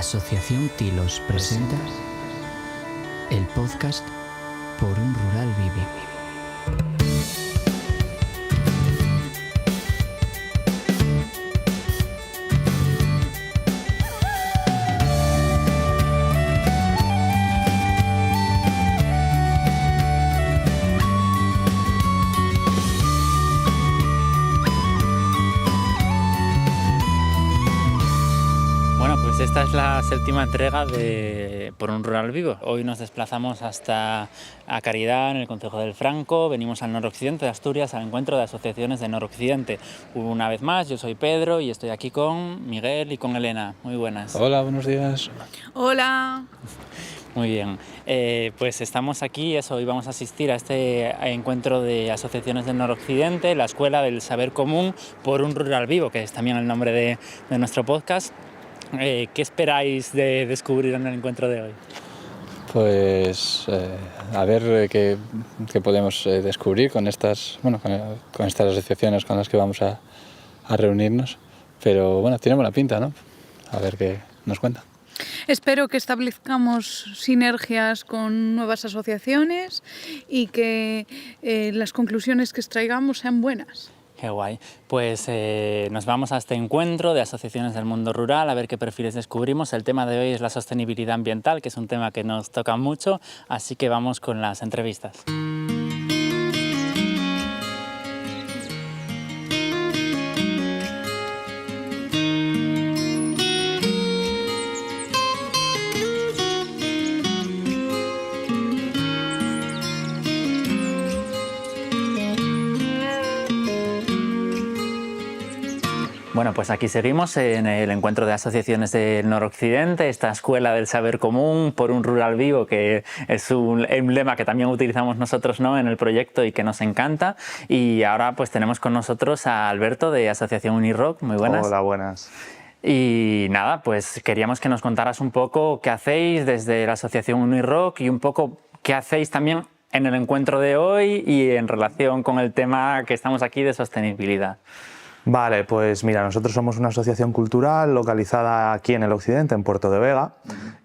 Asociación Tilos presenta el podcast Por un Rural Vivo. Esta es la séptima entrega de Por un Rural Vivo. Hoy nos desplazamos hasta a Caridad, en el concejo del Franco. Venimos al noroccidente de Asturias al encuentro de asociaciones de noroccidente. Una vez más, yo soy Pedro y estoy aquí con Miguel y con Elena. Muy buenas. Hola, buenos días. Hola. Muy bien, pues estamos aquí, hoy vamos a asistir a este encuentro de asociaciones del noroccidente, la Escuela del Saber Común por un Rural Vivo, que es también el nombre de nuestro podcast. ¿Qué esperáis de descubrir en el encuentro de hoy? Pues a ver qué podemos descubrir con estas asociaciones con las que vamos a reunirnos. Pero bueno, tiene buena pinta, ¿no? A ver qué nos cuenta. Espero que establezcamos sinergias con nuevas asociaciones y que las conclusiones que extraigamos sean buenas. Qué guay. Pues nos vamos a este encuentro de asociaciones del mundo rural a ver qué perfiles descubrimos. El tema de hoy es la sostenibilidad ambiental, que es un tema que nos toca mucho, así que vamos con las entrevistas. Bueno, pues aquí seguimos en el encuentro de asociaciones del noroccidente, esta escuela del saber común por un rural vivo, que es un emblema que también utilizamos nosotros, ¿no?, en el proyecto y que nos encanta. Y ahora pues tenemos con nosotros a Alberto de Asociación Unirock. Muy buenas. Hola, buenas. Y nada, pues queríamos que nos contaras un poco qué hacéis desde la Asociación Unirock y un poco qué hacéis también en el encuentro de hoy y en relación con el tema que estamos aquí de sostenibilidad. Vale, pues mira, nosotros somos una asociación cultural localizada aquí en el occidente, en Puerto de Vega,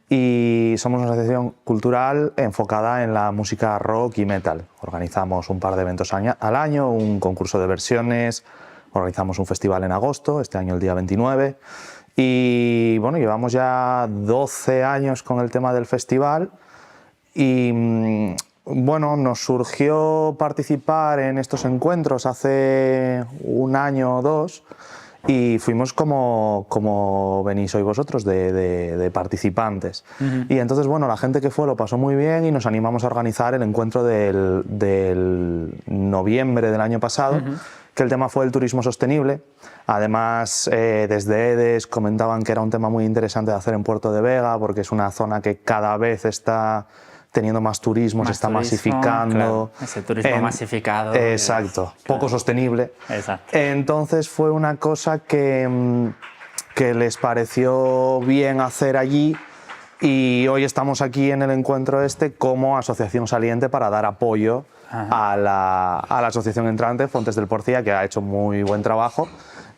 y somos una asociación cultural enfocada en la música rock y metal. Organizamos un par de eventos al año, un concurso de versiones, organizamos un festival en agosto, este año el día 29, y bueno, llevamos ya 12 años con el tema del festival y bueno, nos surgió participar en estos encuentros hace un año o dos y fuimos como venís hoy vosotros, de participantes. Y entonces, bueno, la gente que fue lo pasó muy bien y nos animamos a organizar el encuentro del noviembre del año pasado, que el tema fue el turismo sostenible. Además, desde EDES comentaban que era un tema muy interesante de hacer en Puerto de Vega porque es una zona que cada vez está teniendo más turismo, se está masificando. Claro, ese turismo masificado. Exacto, poco sostenible. Exacto. Entonces fue una cosa que les pareció bien hacer allí y hoy estamos aquí en el encuentro como asociación saliente para dar apoyo a la asociación entrante, Fontes del Porcía, que ha hecho muy buen trabajo.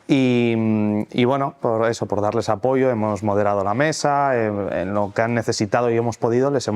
Y bueno, por darles apoyo hemos moderado la mesa, en lo que han necesitado y hemos podido les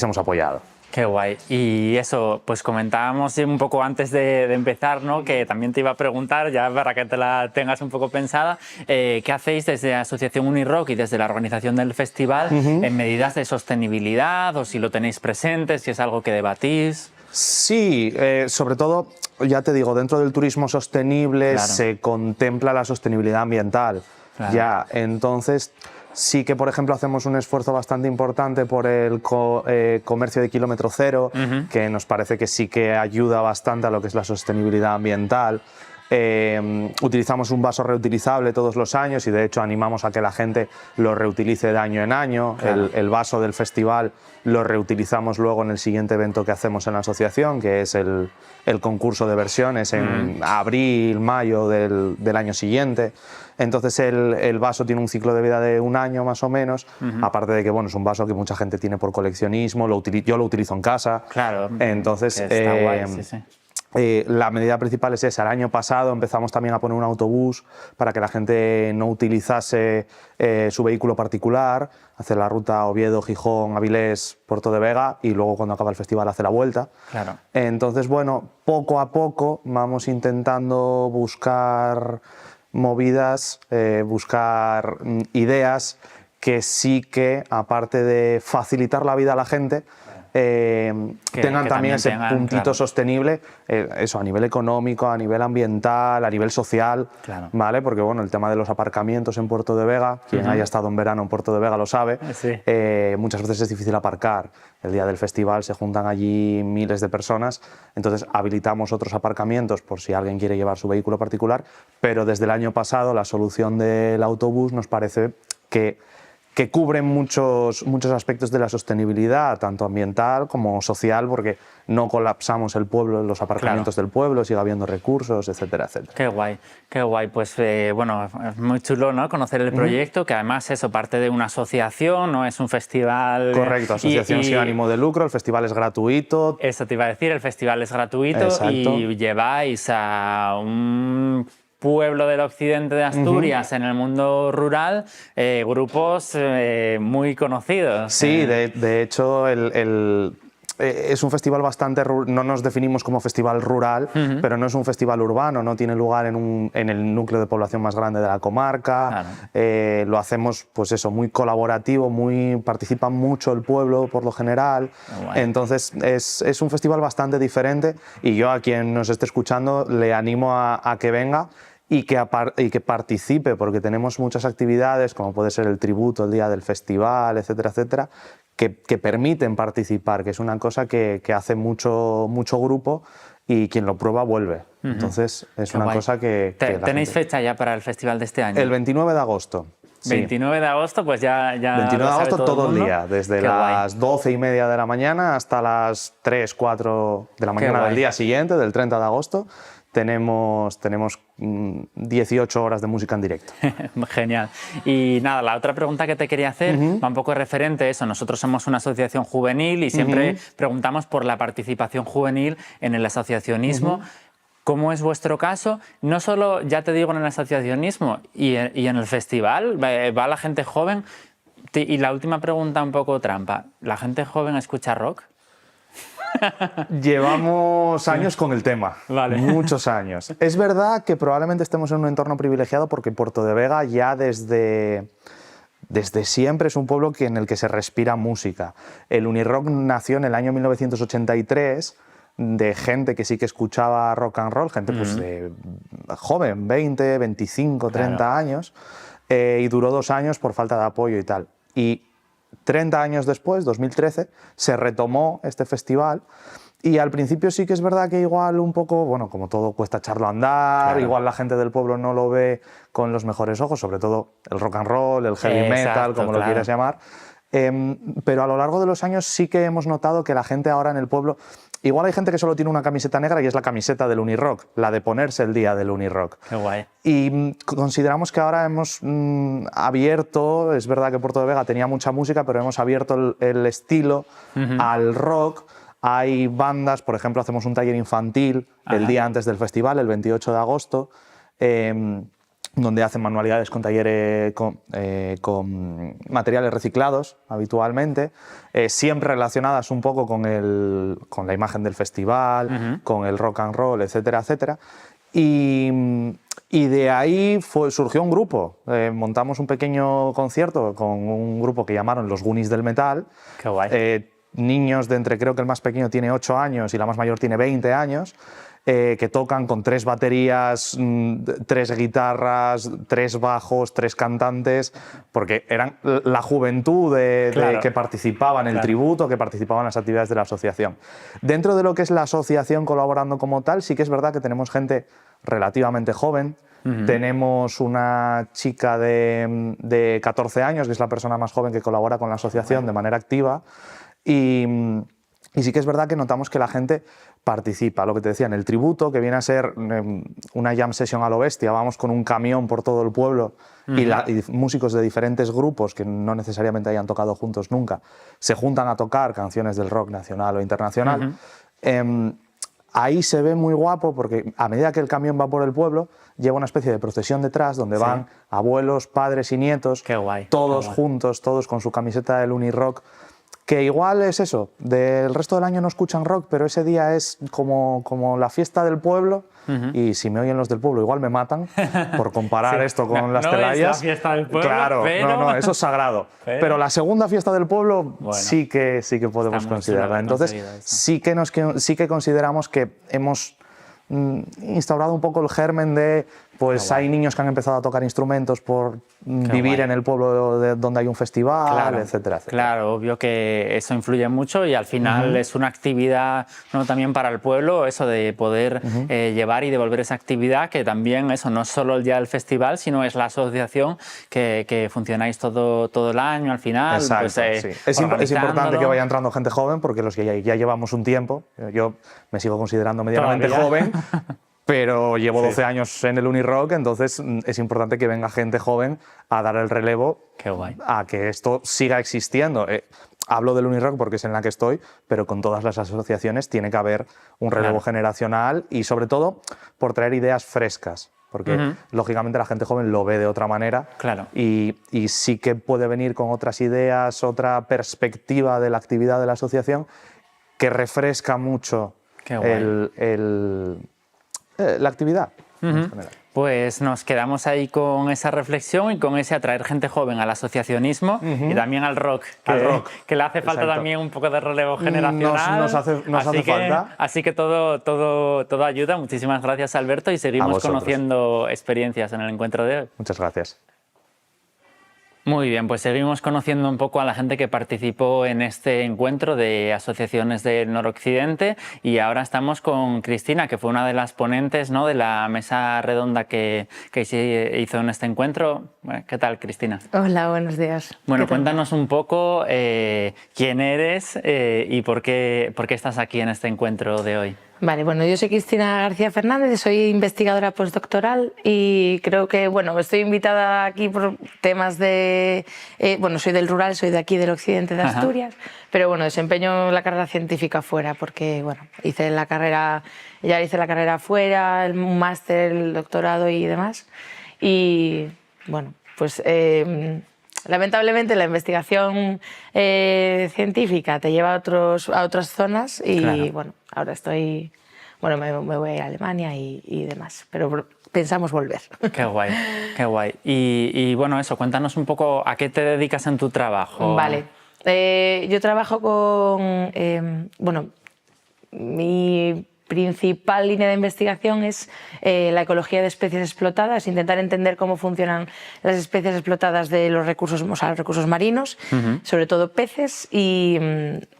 hemos apoyado. Qué guay. Y eso, pues comentábamos un poco antes de empezar, ¿no?, que también te iba a preguntar, ya para que te la tengas un poco pensada, ¿qué hacéis desde la Asociación Unirock y desde la organización del festival en medidas de sostenibilidad, o si lo tenéis presente, si es algo que debatís? Sí, sobre todo, ya te digo, dentro del turismo sostenible, claro, se contempla la sostenibilidad ambiental. Claro. Ya, entonces sí que, por ejemplo, hacemos un esfuerzo bastante importante por el comercio de kilómetro cero, que nos parece que sí que ayuda bastante a lo que es la sostenibilidad ambiental. Utilizamos un vaso reutilizable todos los años y de hecho animamos a que la gente lo reutilice de año en año. Claro. El vaso del festival lo reutilizamos luego en el siguiente evento que hacemos en la asociación, que es el concurso de versiones en abril, mayo del año siguiente. Entonces el vaso tiene un ciclo de vida de un año más o menos, aparte de que bueno, es un vaso que mucha gente tiene por coleccionismo, yo lo utilizo en casa. Claro, entonces está guay, sí. La medida principal es esa. El año pasado empezamos también a poner un autobús para que la gente no utilizase su vehículo particular, hacer la ruta Oviedo, Gijón, Avilés, Puerto de Vega y luego cuando acaba el festival hace la vuelta. Claro. Entonces, bueno, poco a poco vamos intentando buscar movidas, buscar ideas que sí que, aparte de facilitar la vida a la gente, tengan también ese puntito claro, sostenible, eso a nivel económico, a nivel ambiental, a nivel social, claro, ¿vale? Porque bueno, el tema de los aparcamientos en Puerto de Vega, quien haya estado en verano en Puerto de Vega lo sabe, sí, muchas veces es difícil aparcar. El día del festival se juntan allí miles de personas, entonces habilitamos otros aparcamientos por si alguien quiere llevar su vehículo particular, pero desde el año pasado la solución del autobús nos parece que cubren muchos aspectos de la sostenibilidad, tanto ambiental como social, porque no colapsamos el pueblo, los aparcamientos del pueblo, sigue habiendo recursos, etcétera, etcétera. Qué guay, qué guay. Pues bueno, es muy chulo, ¿no?, conocer el proyecto, que además eso parte de una asociación, no es un festival. Correcto, asociación sin ánimo de lucro, el festival es gratuito. Eso te iba a decir, el festival es gratuito. Exacto. Y lleváis a un pueblo del occidente de Asturias, en el mundo rural, grupos muy conocidos. Sí, de hecho es un festival bastante... No nos definimos como festival rural, pero no es un festival urbano, no tiene lugar en el núcleo de población más grande de la comarca. Claro. Lo hacemos, pues eso, muy colaborativo, participa mucho el pueblo por lo general. Bueno. Entonces es un festival bastante diferente y yo a quien nos esté escuchando le animo a que venga y que participe, porque tenemos muchas actividades, como puede ser el tributo, el día del festival, etcétera, etcétera, que permiten participar, que es una cosa que hace mucho grupo y quien lo prueba vuelve. Entonces es una cosa que ¿Tenéis fecha ya para el festival de este año? El 29 de agosto. 29 de agosto, pues ya 29 de agosto todo el día, desde las 12:30 de la mañana hasta las 3, 4 de la mañana del día siguiente, del 30 de agosto. Tenemos 18 horas de música en directo. Genial. Y nada, la otra pregunta que te quería hacer va un poco referente a eso. Nosotros somos una asociación juvenil y siempre preguntamos por la participación juvenil en el asociacionismo. ¿Cómo es vuestro caso? No solo, ya te digo, en el asociacionismo y en el festival, va la gente joven. Y la última pregunta un poco trampa. ¿La gente joven escucha rock? Llevamos años con el tema, vale. Muchos años. Es verdad que probablemente estemos en un entorno privilegiado porque Puerto de Vega ya desde siempre es un pueblo en el que se respira música. El Unirock nació en el año 1983 de gente que sí que escuchaba rock and roll, gente pues de joven, 20, 25, 30 años, y duró 2 años por falta de apoyo y tal. Y 30 años después, 2013, se retomó este festival y al principio sí que es verdad que igual un poco, bueno, como todo cuesta echarlo a andar, igual la gente del pueblo no lo ve con los mejores ojos, sobre todo el rock and roll, el heavy metal, como lo quieras llamar. Pero a lo largo de los años sí que hemos notado que la gente ahora en el pueblo... Igual hay gente que solo tiene una camiseta negra y es la camiseta del Unirock, la de ponerse el día del Unirock. Qué guay. Y consideramos que ahora hemos abierto, es verdad que Puerto de Vega tenía mucha música, pero hemos abierto el estilo al rock. Hay bandas, por ejemplo, hacemos un taller infantil el día antes del festival, el 28 de agosto, donde hacen manualidades con talleres con materiales reciclados habitualmente, siempre relacionadas un poco con la imagen del festival, con el rock and roll, etcétera, etcétera. Y de ahí surgió un grupo. Montamos un pequeño concierto con un grupo que llamaron Los Goonies del Metal. Qué guay. Niños creo que el más pequeño tiene 8 años y la más mayor tiene 20 años. Que tocan con 3 baterías, 3 guitarras, 3 bajos, 3 cantantes, porque eran la juventud que participaba en el tributo, que participaba en las actividades de la asociación. Dentro de lo que es la asociación colaborando como tal, sí que es verdad que tenemos gente relativamente joven. Tenemos una chica de 14 años, que es la persona más joven que colabora con la asociación de manera activa. Y sí que es verdad que notamos que la gente participa, lo que te decía, en el tributo, que viene a ser una jam session a lo bestia. Vamos con un camión por todo el pueblo y músicos de diferentes grupos que no necesariamente hayan tocado juntos nunca, se juntan a tocar canciones del rock nacional o internacional. ahí se ve muy guapo porque a medida que el camión va por el pueblo, lleva una especie de procesión detrás donde van abuelos, padres y nietos, Qué guay, todos qué guay. juntos, todos con su camiseta del Unirock, que igual es eso, del resto del año no escuchan rock, pero ese día es como la fiesta del pueblo. Y si me oyen los del pueblo, igual me matan por comparar esto con las no Telayas. es la fiesta del pueblo, claro, pero... no, eso es sagrado. Pero la segunda fiesta del pueblo Bueno, sí que podemos está muy considerarla. chulo Entonces, conseguido eso. sí que consideramos que hemos instaurado un poco el germen de, pues hay niños que han empezado a tocar instrumentos por vivir guay. en el pueblo donde hay un festival, etcétera, etcétera. Claro, obvio que eso influye mucho y al final es una actividad, ¿no?, también para el pueblo, eso de poder llevar y devolver esa actividad, que también eso no es solo el día del festival, sino es la asociación que funcionáis todo el año al final. Exacto, pues, sí. Es importante organizándolo. que vaya entrando gente joven, porque los que ya llevamos un tiempo, yo me sigo considerando medianamente Todavía. joven, pero llevo 12 años en el Unirock, entonces es importante que venga gente joven a dar el relevo Qué guay. a que esto siga existiendo. Hablo del Unirock porque es en la que estoy, pero con todas las asociaciones tiene que haber un relevo generacional y sobre todo por traer ideas frescas, porque lógicamente la gente joven lo ve de otra manera Claro. y sí que puede venir con otras ideas, otra perspectiva de la actividad de la asociación que refresca mucho Qué guay. la actividad. En general. Pues nos quedamos ahí con esa reflexión y con ese atraer gente joven al asociacionismo y también al rock, que le hace falta Exacto. también un poco de relevo generacional. Nos hace falta. Así que todo ayuda. Muchísimas gracias, Alberto, y seguimos vosotros. conociendo experiencias en el encuentro de hoy. Muchas gracias. Muy bien, pues seguimos conociendo un poco a la gente que participó en este encuentro de asociaciones del noroccidente y ahora estamos con Cristina, que fue una de las ponentes, ¿no?, de la mesa redonda que se hizo en este encuentro. Bueno, ¿qué tal, Cristina? Hola, buenos días. Bueno, ¿Qué tal? cuéntanos un poco quién eres y por qué estás aquí en este encuentro de hoy. Vale, bueno, yo soy Cristina García Fernández, soy investigadora postdoctoral y creo que, bueno, estoy invitada aquí por temas de... bueno, soy del rural, soy de aquí, del occidente de Asturias, pero bueno, desempeño la carrera científica fuera porque, bueno, ya hice la carrera fuera, un máster, el doctorado y demás. Y, bueno, pues... lamentablemente la investigación científica te lleva a otras zonas y Claro. bueno, ahora estoy, bueno, me voy a ir a Alemania y demás, pero pensamos volver. Qué guay, qué guay. Y bueno, eso, cuéntanos un poco a qué te dedicas en tu trabajo. Vale, yo trabajo con, bueno, mi principal línea de investigación es la ecología de especies explotadas, intentar entender cómo funcionan las especies explotadas de los recursos, o sea, los recursos marinos, sobre todo peces, y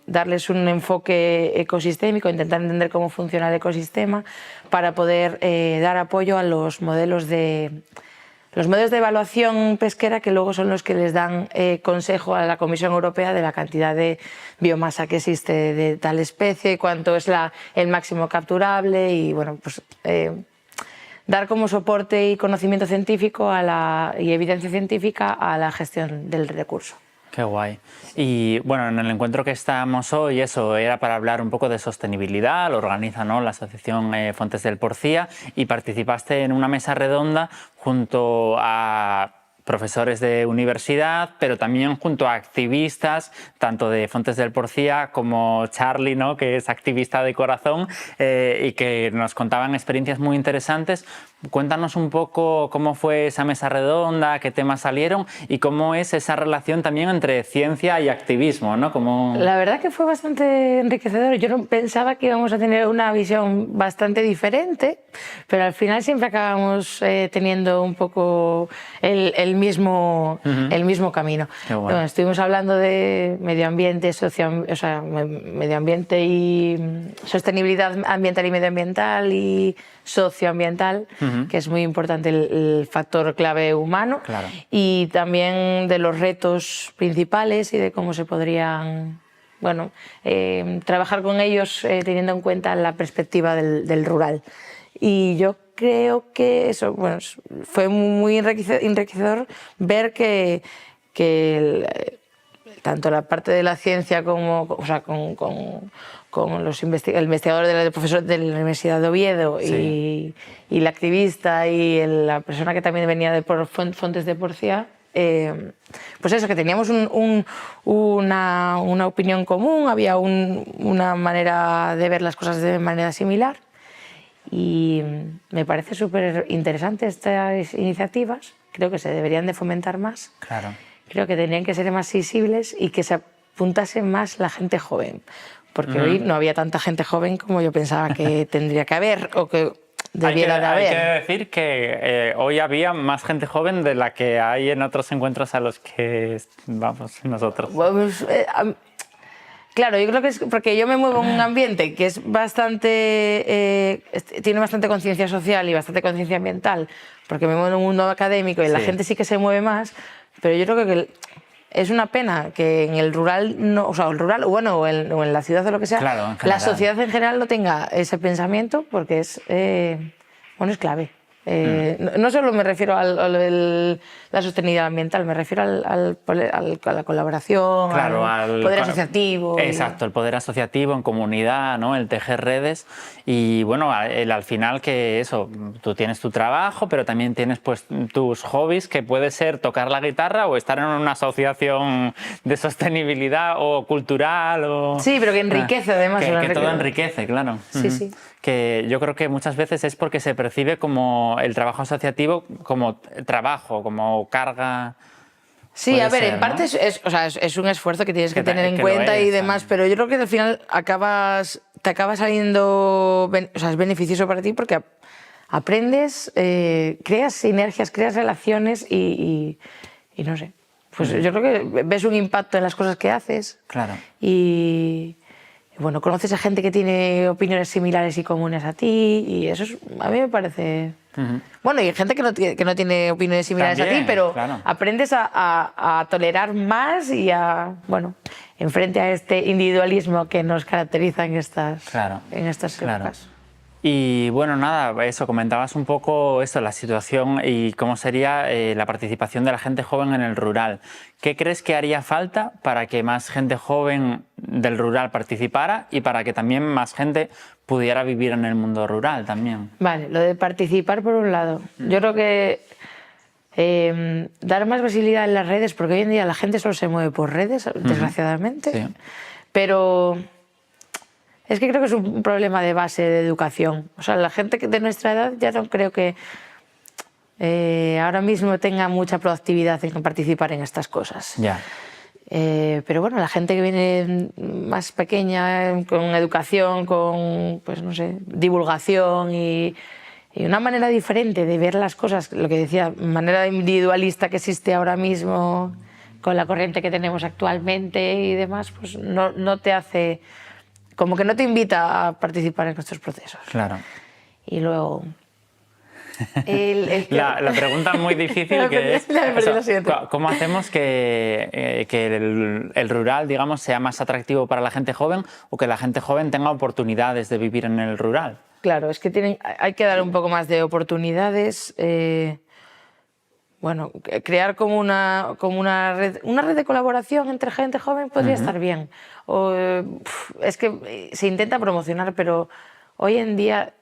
darles un enfoque ecosistémico, intentar entender cómo funciona el ecosistema para poder dar apoyo a los modelos de evaluación pesquera, que luego son los que les dan consejo a la Comisión Europea de la cantidad de biomasa que existe de tal especie, cuánto es el máximo capturable y, bueno, pues dar como soporte y conocimiento científico y evidencia científica a la gestión del recurso. Qué guay. Y bueno, en el encuentro que estamos hoy, eso era para hablar un poco de sostenibilidad, lo organiza, ¿no?, la Asociación Fontes del Porcía, y participaste en una mesa redonda junto a profesores de universidad, pero también junto a activistas, tanto de Fontes del Porcía como Charlie, ¿no?, que es activista de corazón, y que nos contaban experiencias muy interesantes. Cuéntanos un poco cómo fue esa mesa redonda, qué temas salieron y cómo es esa relación también entre ciencia y activismo, ¿no? La verdad que fue bastante enriquecedor. Yo no pensaba que íbamos a tener una visión bastante diferente, pero al final siempre acabamos teniendo un poco el mismo camino. Bueno, estuvimos hablando de medio ambiente, medio ambiente y sostenibilidad ambiental y medioambiental y socioambiental, que es muy importante el factor clave humano, Claro. y también de los retos principales y de cómo se podrían, bueno, trabajar con ellos teniendo en cuenta la perspectiva del rural. Y yo creo que eso, bueno, fue muy enriquecedor ver que el tanto la parte de la ciencia como, o sea, con el investigador del profesor de la Universidad de Oviedo y la activista y la persona que también venía de Fontes de Porcia, pues eso, que teníamos una opinión común, había una manera de ver las cosas de manera similar y me parece súper interesante estas iniciativas, creo que se deberían de fomentar más, Claro. creo que tendrían que ser más visibles y que se apuntase más la gente joven, porque hoy no había tanta gente joven como yo pensaba que tendría que haber o que debiera de haber. Hay que decir que hoy había más gente joven de la que hay en otros encuentros a los que vamos nosotros. Pues, claro, yo creo que es porque yo me muevo en un ambiente que es bastante, tiene bastante conciencia social y bastante conciencia ambiental, porque me muevo en un mundo académico y la gente sí que se mueve más, pero yo creo que es una pena que en el rural, no, o sea, el rural, bueno, o en la ciudad o lo que sea, Claro, en la general. sociedad en general no tenga ese pensamiento porque es, bueno, es clave. No solo me refiero a la sostenibilidad ambiental, me refiero a la colaboración, Claro, al poder asociativo. Exacto, el poder asociativo en comunidad, ¿no? El tejer redes y bueno, al final que eso, tú tienes tu trabajo, pero también tienes pues tus hobbies, que puede ser tocar la guitarra o estar en una asociación de sostenibilidad o cultural o... Sí, pero que enriquece además. Que todo enriquece, claro. Sí, sí. Que yo creo que muchas veces es porque se percibe como el trabajo asociativo como trabajo, como carga. Sí, Puede a ver, ser, en parte ¿no? o sea, es un esfuerzo que tienes que tener en que lo cuenta y es, demás, también. pero yo creo que al final te acaba saliendo, o sea, es beneficioso para ti porque aprendes, creas sinergias, creas relaciones y no sé. Pues yo creo que ves un impacto en las cosas que haces. Claro. Y bueno, conoces a gente que tiene opiniones similares y comunes a ti y eso a mí me parece... Bueno, y hay gente que no tiene opiniones similares a ti, También, pero claro. aprendes a tolerar más y bueno, enfrente a este individualismo que nos caracteriza en estas épocas. Y bueno, nada, eso, comentabas un poco eso, la situación y cómo sería la participación de la gente joven en el rural. ¿Qué crees que haría falta para que más gente joven del rural participara y para que también más gente pudiera vivir en el mundo rural también? Vale, lo de participar por un lado. Yo creo que dar más visibilidad en las redes, porque hoy en día la gente solo se mueve por redes, desgraciadamente, Sí. pero... Es que creo que es un problema de base de educación. O sea, la gente de nuestra edad ya no creo que ahora mismo tenga mucha proactividad en participar en estas cosas. Ya. Pero bueno, la gente que viene más pequeña, con educación, con, pues no sé, divulgación y una manera diferente de ver las cosas, lo que decía, manera individualista que existe ahora mismo con la corriente que tenemos actualmente y demás, pues no te hace... Como que no te invita a participar en nuestros procesos. Claro. Y luego... La pregunta muy difícil que es... Lo siento. ¿Cómo hacemos que el rural, digamos, sea más atractivo para la gente joven o que la gente joven tenga oportunidades de vivir en el rural? Claro, es que hay que dar un poco más de oportunidades. Bueno, crear como una red de colaboración entre gente joven podría estar bien. Es que se intenta promocionar, pero hoy en día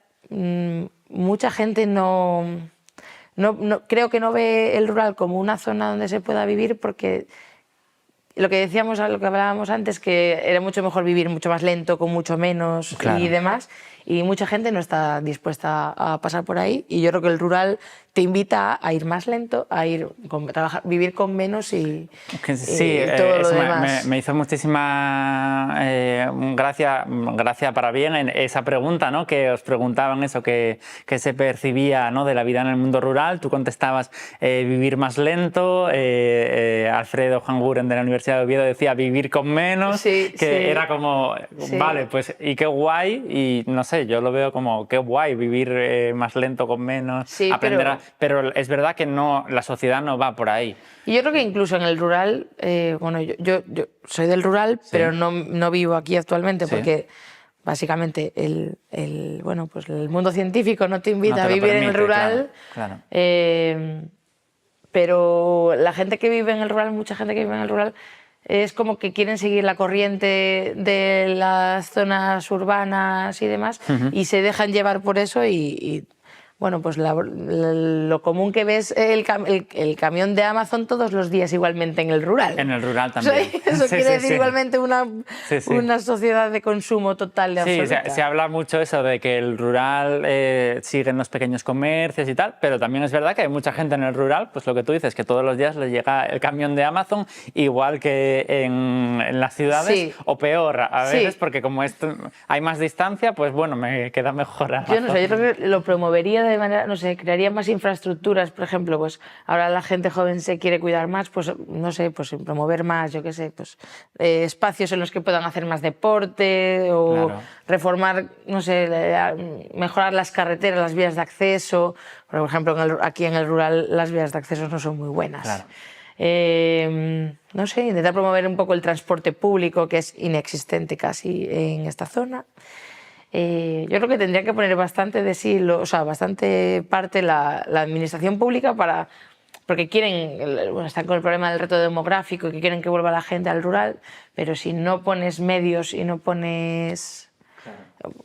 mucha gente creo que no ve el rural como una zona donde se pueda vivir porque lo que decíamos, lo que hablábamos antes, que era mucho mejor vivir mucho más lento, con mucho menos y demás. Y mucha gente no está dispuesta a pasar por ahí. Y yo creo que el rural te invita a ir más lento, a vivir con menos y todo lo demás. Me hizo muchísima gracia para bien en esa pregunta, ¿no? Que os preguntaban eso, que se percibía, ¿no? De la vida en el mundo rural. Tú contestabas vivir más lento. Alfredo Hanguren de la Universidad de Oviedo decía vivir con menos, era como, vale, pues y qué guay, y no sé, yo lo veo como qué guay vivir más lento con menos, aprender pero es verdad que la sociedad no va por ahí. Y yo creo que incluso en el rural, bueno, yo soy del rural, pero no vivo aquí actualmente porque básicamente bueno, pues el mundo científico no te invita a vivir en el rural. Claro. Pero la gente que vive en el rural, mucha gente que vive en el rural, es como que quieren seguir la corriente de las zonas urbanas y demás, y se dejan llevar por eso y bueno, pues lo común que ves el camión de Amazon todos los días igualmente en el rural. En el rural también. O sea, eso quiere decir igualmente una sociedad de consumo total de absoluta. Sí, se habla mucho eso de que el rural sigue en los pequeños comercios y tal, pero también es verdad que hay mucha gente en el rural, pues lo que tú dices, que todos los días le llega el camión de Amazon, igual que en las ciudades, o peor a veces, porque como hay más distancia, pues bueno, me queda mejor Amazon. Yo no sé, yo creo que lo promovería de manera, no sé, crearía más infraestructuras, por ejemplo, pues ahora la gente joven se quiere cuidar más, pues no sé, pues promover más, yo qué sé, pues espacios en los que puedan hacer más deporte o reformar, no sé, mejorar las carreteras, las vías de acceso. Por ejemplo, aquí en el rural las vías de acceso no son muy buenas. Claro. No sé, intentar promover un poco el transporte público, que es inexistente casi en esta zona. Yo creo que tendría que poner bastante de sí, o sea, bastante parte la administración pública porque están con el problema del reto demográfico, que quieren que vuelva la gente al rural, pero si no pones medios y no pones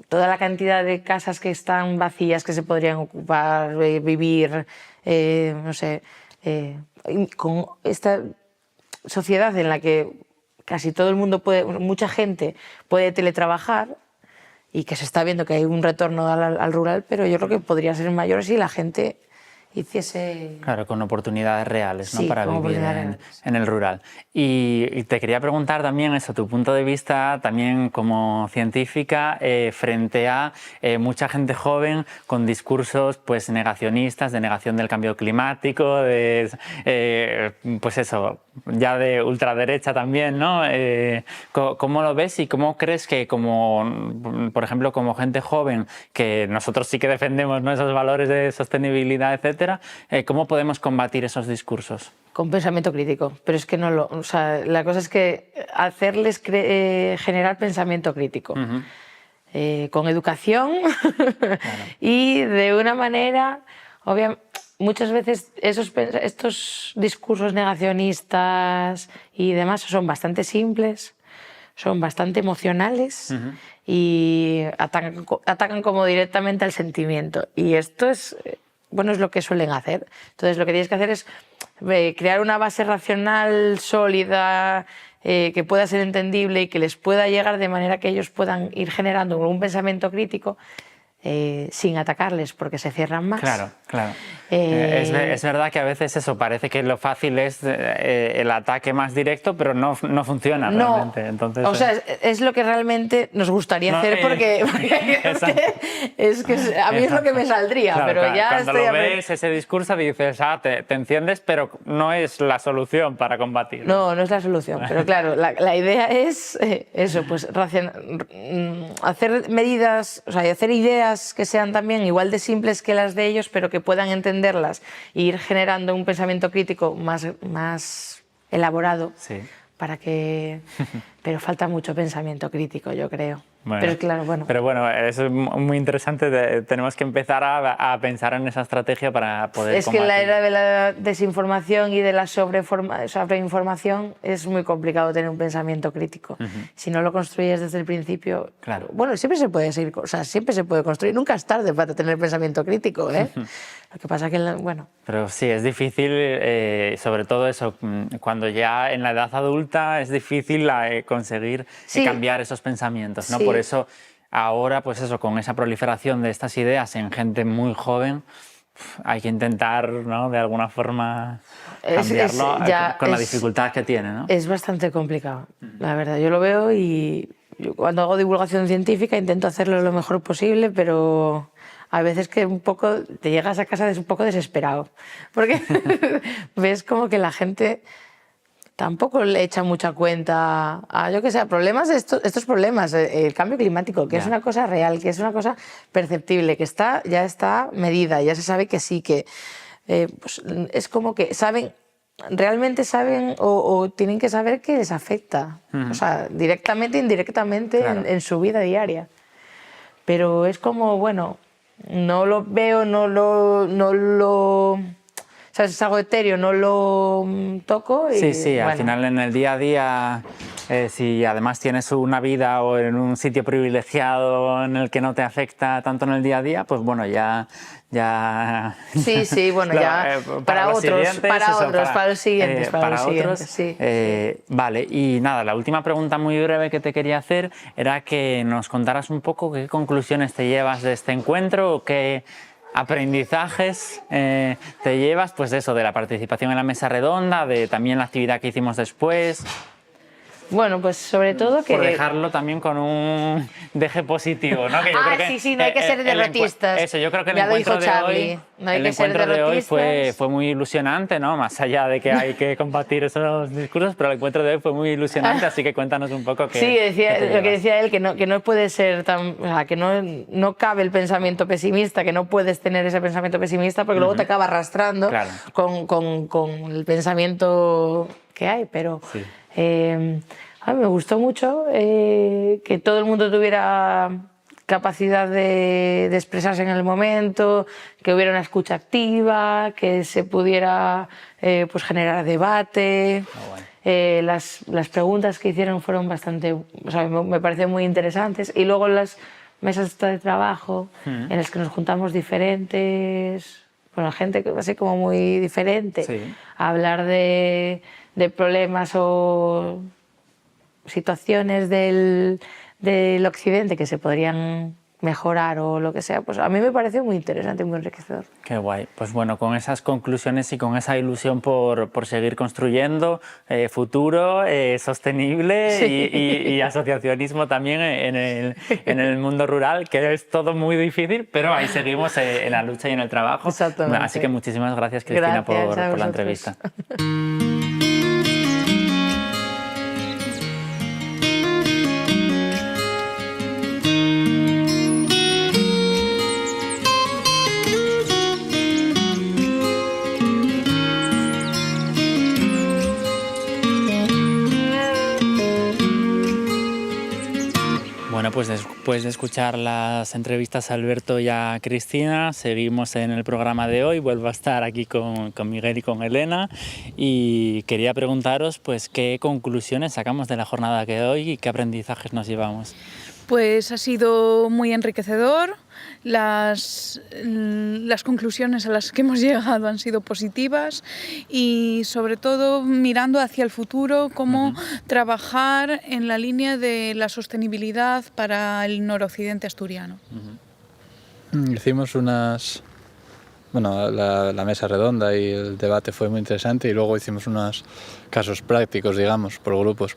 toda la cantidad de casas que están vacías, que se podrían ocupar, vivir, no sé, con esta sociedad en la que casi todo el mundo mucha gente puede teletrabajar, y que se está viendo que hay un retorno al rural, pero yo creo que podría ser mayor si la gente hiciese... Claro, con oportunidades reales, ¿no? Sí, para vivir en el rural. Y te quería preguntar también eso, tu punto de vista también como científica frente a mucha gente joven con discursos pues negacionistas, de negación del cambio climático, pues eso, ya de ultraderecha también, ¿no? ¿Cómo lo ves y cómo crees que por ejemplo, como gente joven, que nosotros sí que defendemos, ¿no?, esos valores de sostenibilidad, etcétera, ¿cómo podemos combatir esos discursos? Con pensamiento crítico, pero es que o sea, la cosa es que hacerles generar pensamiento crítico. Con educación y de una manera, obviamente, muchas veces estos discursos negacionistas y demás son bastante simples, son bastante emocionales y atacan como directamente al sentimiento. Y esto es lo que suelen hacer. Entonces lo que tienes que hacer es crear una base racional sólida, que pueda ser entendible y que les pueda llegar de manera que ellos puedan ir generando un pensamiento crítico sin atacarles, porque se cierran más. Claro, claro. Es verdad que a veces eso parece que lo fácil es el ataque más directo, pero no funciona realmente. Entonces, o sea, es lo que realmente nos gustaría hacer porque es que a mí es lo que me saldría, claro, pero ya cuando lo ves ese discurso dices, te enciendes, pero no es la solución para combatirlo. No es la solución, pero claro, la idea es eso, pues hacer medidas, o sea, hacer ideas que sean también igual de simples que las de ellos, pero que puedan entenderlas e ir generando un pensamiento crítico más elaborado. Sí. Para que... Pero falta mucho pensamiento crítico, yo creo. Bueno, pero claro, bueno. Pero bueno, eso es muy interesante. Tenemos que empezar a pensar en esa estrategia para poder combatir. Que la era de la desinformación y de la sobreinformación es muy complicado tener un pensamiento crítico. Si no lo construyes desde el principio... Claro. Bueno, siempre se puede seguir, o sea, siempre se puede construir. Nunca es tarde para tener pensamiento crítico, ¿eh? Lo que pasa que, bueno... Pero sí, es difícil, sobre todo eso, cuando ya en la edad adulta es difícil conseguir cambiar esos pensamientos, ¿no? Sí. Por eso ahora, pues eso, con esa proliferación de estas ideas en gente muy joven, hay que intentar, ¿no?, de alguna forma cambiarlo con la dificultad que tiene, ¿no? Es bastante complicado, la verdad. Yo lo veo y yo cuando hago divulgación científica intento hacerlo lo mejor posible, pero a veces que un poco te llegas a casa un poco desesperado, porque ves como que la gente tampoco le echa mucha cuenta a, yo qué sé, problemas, estos problemas, el cambio climático, que es una cosa real, que es una cosa perceptible, que ya está medida, ya se sabe que sí, que pues es como que realmente saben o tienen que saber que les afecta, o sea, directamente e indirectamente, claro, en su vida diaria. Pero es como, bueno, no lo veo, o sea, si es algo etéreo no lo toco. Y, Sí, al bueno. final en el día a día, si además tienes una vida o en un sitio privilegiado en el que no te afecta tanto en el día a día, pues bueno, ya Sí, bueno, ya para los otros, siguientes, para los siguientes, otros, sí. Vale, y nada, la última pregunta muy breve que te quería hacer era que nos contaras un poco qué conclusiones te llevas de este encuentro, o qué aprendizajes te llevas, pues eso, de la participación en la mesa redonda, de también la actividad que hicimos después. Bueno, pues sobre todo que... Por dejarlo también con un deje positivo, ¿no? Que yo creo que sí, no hay que ser derrotistas. Eso, yo creo que el Ya lo encuentro dijo de Charlie, hoy, no hay el que ser encuentro de hoy derrotistas. fue muy ilusionante, ¿no? Más allá de que hay que combatir esos discursos, pero el encuentro de hoy fue muy ilusionante, así que cuéntanos un poco qué. Sí, decía, qué te lo que llevas. decía él, que no puede ser tan... O sea, que no cabe el pensamiento pesimista, que no puedes tener ese pensamiento pesimista porque luego te acaba arrastrando Claro. con el pensamiento que hay, pero... Sí. A mí me gustó mucho que todo el mundo tuviera capacidad de expresarse en el momento, que hubiera una escucha activa, que se pudiera pues generar debate. Las preguntas que hicieron fueron bastante, o sea, me parecen muy interesantes. Y luego las mesas de trabajo en las que nos juntamos diferentes, bueno, gente así como muy diferente, Sí. a hablar de problemas o situaciones del occidente que se podrían mejorar o lo que sea, pues a mí me pareció muy interesante y muy enriquecedor. Qué guay. Pues bueno, con esas conclusiones y con esa ilusión por seguir construyendo futuro sostenible Sí. y asociacionismo también en el mundo rural, que es todo muy difícil, pero ahí seguimos en la lucha y en el trabajo. Exactamente. Así que muchísimas gracias, Cristina, Gracias a por la vosotros. entrevista. Bueno, pues después de escuchar las entrevistas a Alberto y a Cristina, seguimos en el programa de hoy. Vuelvo a estar aquí con Miguel y con Elena y quería preguntaros pues qué conclusiones sacamos de la jornada de hoy y qué aprendizajes nos llevamos. Pues ha sido muy enriquecedor, las conclusiones a las que hemos llegado han sido positivas y sobre todo mirando hacia el futuro cómo trabajar en la línea de la sostenibilidad para el noroccidente asturiano. Hicimos unas... Bueno, la mesa redonda y el debate fue muy interesante y luego hicimos unos casos prácticos, digamos, por grupos,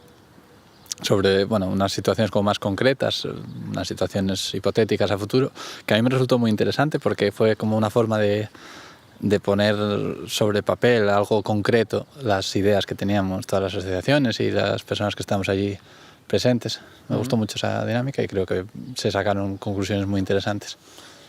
sobre unas situaciones como más concretas, unas situaciones hipotéticas a futuro, que a mí me resultó muy interesante porque fue como una forma de poner sobre papel algo concreto las ideas que teníamos todas las asociaciones y las personas que estamos allí presentes. Me gustó mucho esa dinámica y creo que se sacaron conclusiones muy interesantes.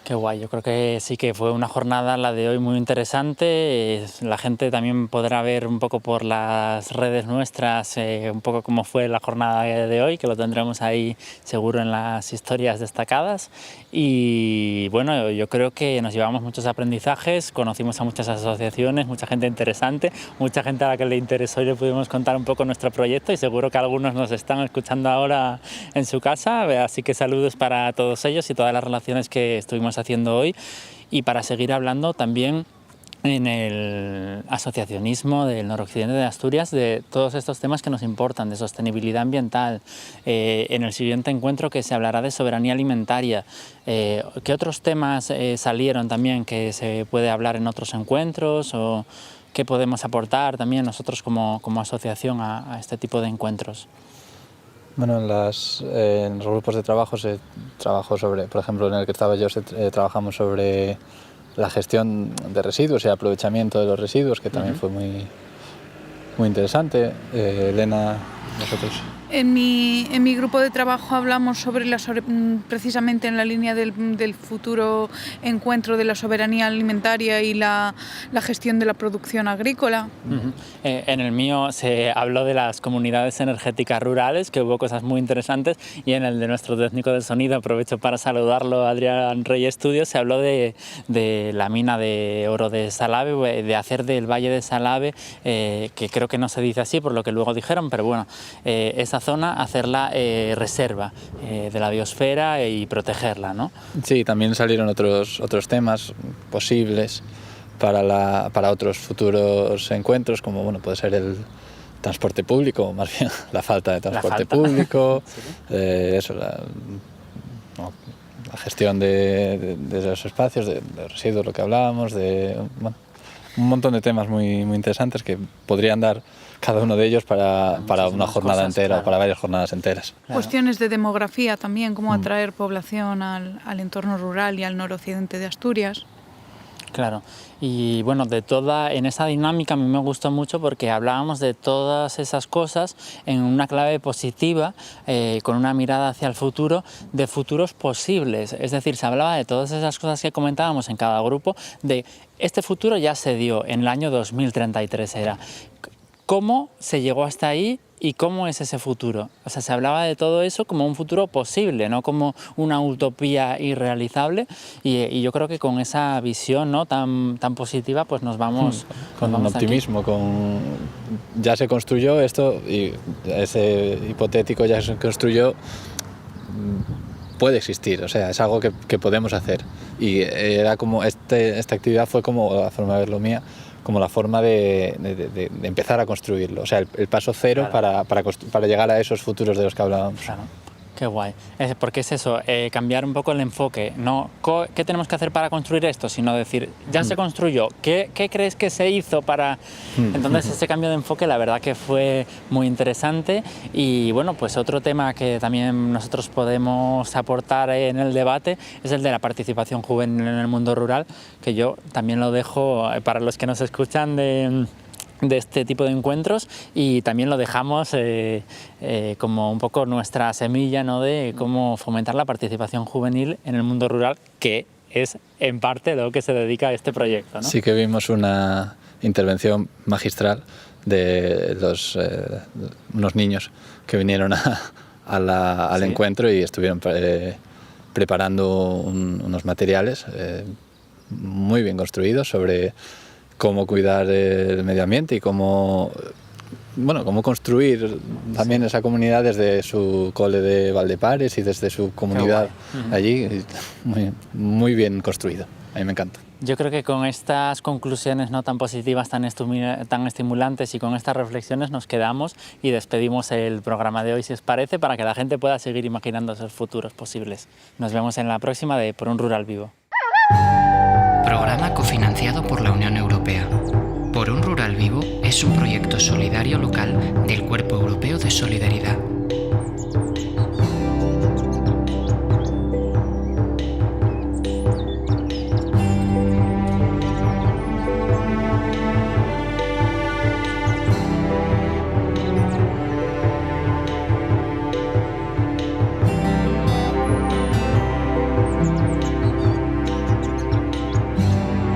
Qué guay, yo creo que sí que fue una jornada, la de hoy, muy interesante. La gente también podrá ver un poco por las redes nuestras un poco cómo fue la jornada de hoy, que lo tendremos ahí seguro en las historias destacadas. Y bueno, yo creo que nos llevamos muchos aprendizajes, conocimos a muchas asociaciones, mucha gente interesante, mucha gente a la que le interesó y le pudimos contar un poco nuestro proyecto y seguro que algunos nos están escuchando ahora en su casa, así que saludos para todos ellos y todas las relaciones que estuvimos haciendo hoy y para seguir hablando también en el asociacionismo del noroccidente de Asturias de todos estos temas que nos importan, de sostenibilidad ambiental, en el siguiente encuentro que se hablará de soberanía alimentaria. ¿Qué otros temas salieron también que se puede hablar en otros encuentros o qué podemos aportar también nosotros como asociación a este tipo de encuentros? Bueno, en los grupos de trabajo se trabajó sobre, por ejemplo, en el que estaba yo, trabajamos sobre la gestión de residuos y aprovechamiento de los residuos, que también fue muy interesante. Elena, nosotros. En mi grupo de trabajo hablamos sobre precisamente en la línea del futuro encuentro de la soberanía alimentaria y la gestión de la producción agrícola. En el mío se habló de las comunidades energéticas rurales, que hubo cosas muy interesantes, y en el de nuestro técnico de sonido, aprovecho para saludarlo, Adrián Rey Estudios, se habló de la mina de oro de Salave, de hacer del Valle de Salave, que creo que no se dice así por lo que luego dijeron, pero bueno, esa zona hacerla reserva de la biosfera y protegerla, ¿no? Sí, también salieron otros temas posibles para otros futuros encuentros, como bueno, puede ser el transporte público, más bien la falta de transporte público, sí. La gestión de los espacios, de residuos, lo que hablábamos, bueno, un montón de temas muy interesantes que podrían dar cada uno de ellos para una jornada entera, claro, o para varias jornadas enteras. Claro. Cuestiones de demografía también, cómo atraer población al entorno rural y al noroccidente de Asturias. Claro, y bueno, en esa dinámica a mí me gustó mucho porque hablábamos de todas esas cosas en una clave positiva, con una mirada hacia el futuro, de futuros posibles. Es decir, se hablaba de todas esas cosas que comentábamos en cada grupo, de este futuro ya se dio, en el año 2033 era. ¿Cómo se llegó hasta ahí y cómo es ese futuro? O sea, se hablaba de todo eso como un futuro posible, no como una utopía irrealizable, y yo creo que con esa visión, ¿no?, tan positiva, pues nos vamos... Con un optimismo, ya se construyó esto, y ese hipotético ya se construyó, puede existir, o sea, es algo que podemos hacer. Y era como, esta actividad fue como, la forma de verlo mía, como la forma de empezar a construirlo, o sea, el paso cero, claro, para llegar a esos futuros de los que hablábamos. Claro. Qué guay, porque es eso, cambiar un poco el enfoque, no qué tenemos que hacer para construir esto, sino decir, ya se construyó, ¿qué crees que se hizo para...? Entonces ese cambio de enfoque la verdad que fue muy interesante, y bueno, pues otro tema que también nosotros podemos aportar en el debate es el de la participación juvenil en el mundo rural, que yo también lo dejo para los que nos escuchan de este tipo de encuentros, y también lo dejamos como un poco nuestra semilla, ¿no?, de cómo fomentar la participación juvenil en el mundo rural, que es en parte lo que se dedica a este proyecto, ¿no? Sí que vimos una intervención magistral de unos niños que vinieron al encuentro y estuvieron preparando unos materiales muy bien construidos sobre cómo cuidar el medio ambiente y cómo construir también esa comunidad desde su cole de Valdepares y desde su comunidad allí, muy bien construido. A mí me encanta. Yo creo que con estas conclusiones no tan positivas, tan estimulantes, y con estas reflexiones nos quedamos y despedimos el programa de hoy, si os parece, para que la gente pueda seguir imaginando esos futuros posibles. Nos vemos en la próxima de Por un Rural Vivo. Programa cofinanciado por la Unión Europea. Por un Rural Vivo es un proyecto solidario local del Cuerpo Europeo de Solidaridad.